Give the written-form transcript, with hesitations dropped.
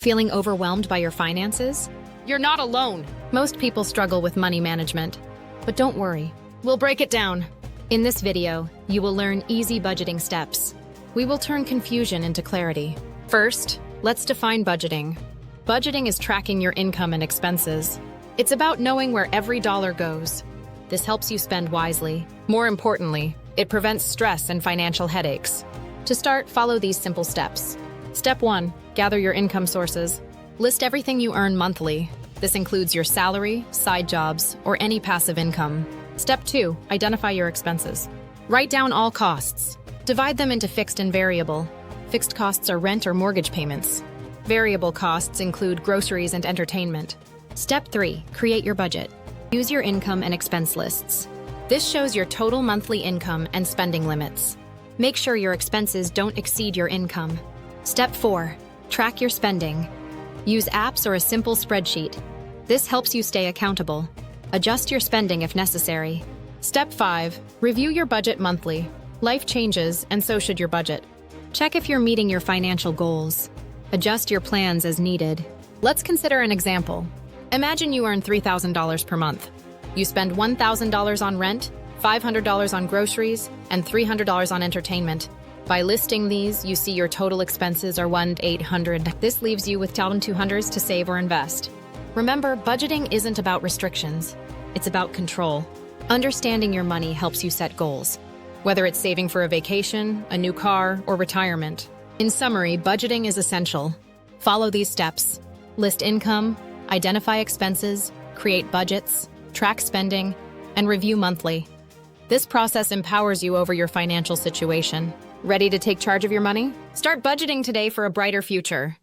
Feeling overwhelmed by your finances? You're not alone. Most people struggle with money management. But don't worry, we'll break it down. In this video, you will learn easy budgeting steps. We will turn confusion into clarity. First, let's define budgeting. Budgeting is tracking your income and expenses. It's about knowing where every dollar goes. This helps you spend wisely. More importantly, it prevents stress and financial headaches. To start, follow these simple steps. Step 1, gather your income sources. List everything you earn monthly. This includes your salary, side jobs, or any passive income. Step 2, identify your expenses. Write down all costs. Divide them into fixed and variable. Fixed costs are rent or mortgage payments. Variable costs include groceries and entertainment. Step 3, create your budget. Use your income and expense lists. This shows your total monthly income and spending limits. Make sure your expenses don't exceed your income. Step 4, track your spending. Use apps or a simple spreadsheet. This helps you stay accountable. Adjust your spending if necessary. Step 5, review your budget monthly. Life changes, and so should your budget. Check if you're meeting your financial goals. Adjust your plans as needed. Let's consider an example. Imagine you earn $3,000 per month. You spend $1,000 on rent, $500 on groceries, and $300 on entertainment. By listing these, you see your total expenses are $1,800. This leaves you with $1,200 to save or invest. Remember, budgeting isn't about restrictions. It's about control. Understanding your money helps you set goals, whether it's saving for a vacation, a new car, or retirement. In summary, budgeting is essential. Follow these steps. List income, identify expenses, create budgets, track spending, and review monthly. This process empowers you over your financial situation. Ready to take charge of your money? Start budgeting today for a brighter future.